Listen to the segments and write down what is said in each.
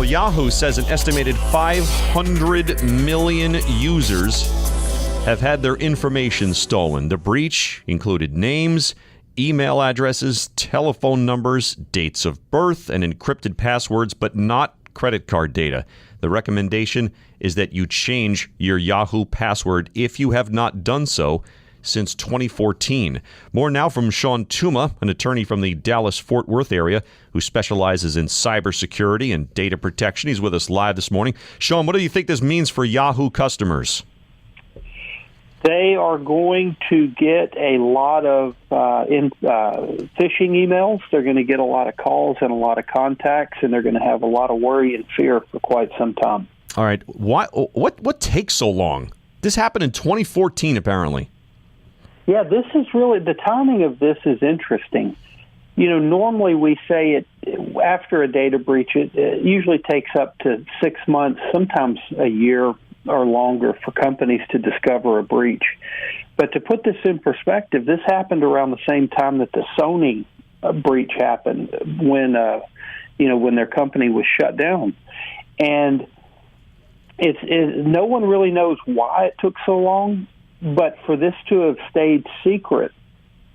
Well, Yahoo says an estimated 500 million users have had their information stolen. The breach included names, email addresses, telephone numbers, dates of birth, and encrypted passwords, but not credit card data. The recommendation is that you change your Yahoo password if you have not done so since 2014. More now from Shawn Tuma, an attorney from the Dallas-Fort Worth area who specializes in cybersecurity and data protection. He's with us live this morning. Shawn, what do you think this means for Yahoo customers? They are going to get a lot of phishing emails. They're going to get a lot of calls and a lot of contacts, and they're going to have a lot of worry and fear for quite some time. All right. What takes so long? This happened in 2014, apparently. Yeah, this is really, the timing of this is interesting. You know, normally we say it after a data breach, it usually takes up to 6 months, sometimes a year or longer for companies to discover a breach. But to put this in perspective, this happened around the same time that the Sony breach happened when their company was shut down. And no one really knows why it took so long, but for this to have stayed secret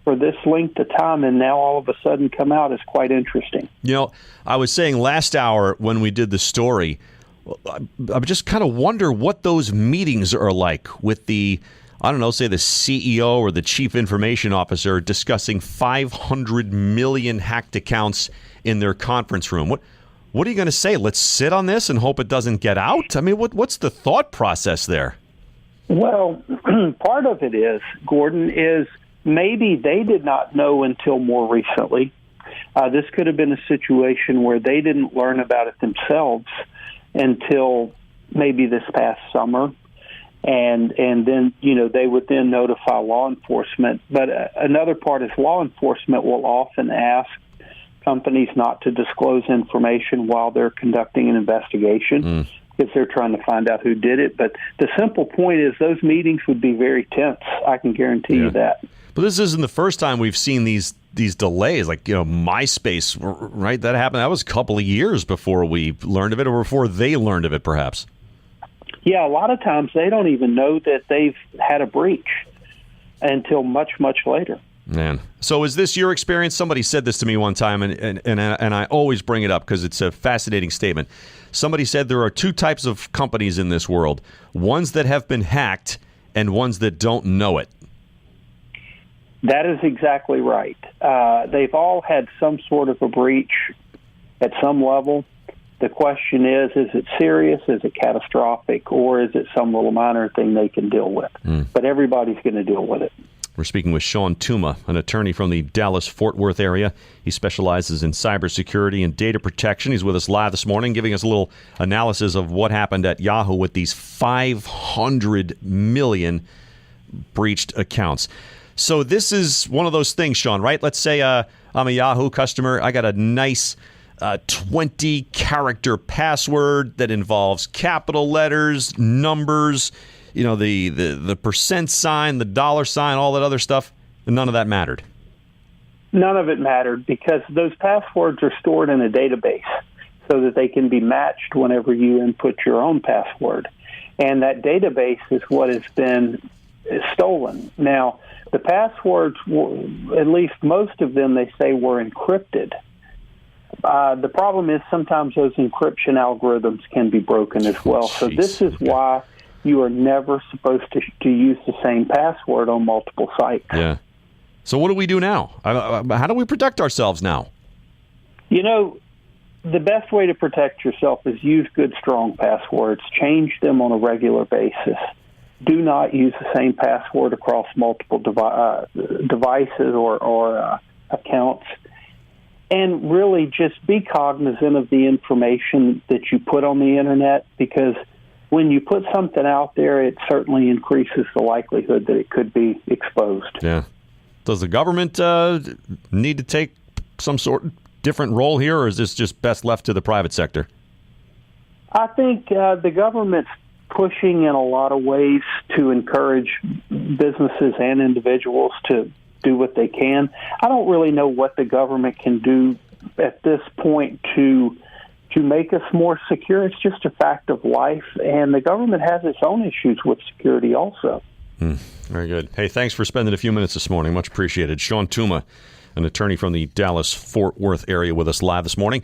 for this length of time and now all of a sudden come out is quite interesting. You know, I was saying last hour when we did the story, I just kind of wonder what those meetings are like with the, I don't know, say the CEO or the chief information officer discussing 500 million hacked accounts in their conference room. What are you going to say? Let's sit on this and hope it doesn't get out? I mean, what's the thought process there? Well, part of it is, Gordon, is maybe they did not know until more recently. This could have been a situation where they didn't learn about it themselves until maybe this past summer. And then, they would then notify law enforcement. But another part is law enforcement will often ask companies not to disclose information while they're conducting an investigation. If they're trying to find out who did it. But the simple point is those meetings would be very tense. I can guarantee you that. But this isn't the first time we've seen these delays, like, MySpace, right? That happened. That was a couple of years before we learned of it, or before they learned of it, perhaps. Yeah, a lot of times they don't even know that they've had a breach until much, much later. Man. So is this your experience? Somebody said this to me one time, and I always bring it up because it's a fascinating statement. Somebody said there are two types of companies in this world, ones that have been hacked and ones that don't know it. That is exactly right. They've all had some sort of a breach at some level. The question is it serious, is it catastrophic, or is it some little minor thing they can deal with? But everybody's going to deal with it. We're speaking with Shawn Tuma, an attorney from the Dallas-Fort Worth area. He specializes in cybersecurity and data protection. He's with us live this morning, giving us a little analysis of what happened at Yahoo with these 500 million breached accounts. So this is one of those things, Shawn, right? Let's say I'm a Yahoo customer. I got a nice 20-character password that involves capital letters, numbers, the percent sign, the dollar sign, all that other stuff, and none of that mattered. None of it mattered because those passwords are stored in a database so that they can be matched whenever you input your own password. And that database is what has been stolen. Now, the passwords, at least most of them, they say were encrypted. The problem is sometimes those encryption algorithms can be broken as well. So this is why you are never supposed to use the same password on multiple sites. Yeah. So what do we do now? How do we protect ourselves now? The best way to protect yourself is use good, strong passwords. Change them on a regular basis. Do not use the same password across multiple devices or accounts. And really just be cognizant of the information that you put on the Internet, because when you put something out there, it certainly increases the likelihood that it could be exposed. Yeah. Does the government need to take some sort of different role here, or is this just best left to the private sector? I think the government's pushing in a lot of ways to encourage businesses and individuals to do what they can. I don't really know what the government can do at this point to to make us more secure. It's just a fact of life, and the government has its own issues with security also. Very good. Hey, thanks for spending a few minutes this morning. Much appreciated. Shawn Tuma, an attorney from the Dallas-Fort Worth area, with us live this morning.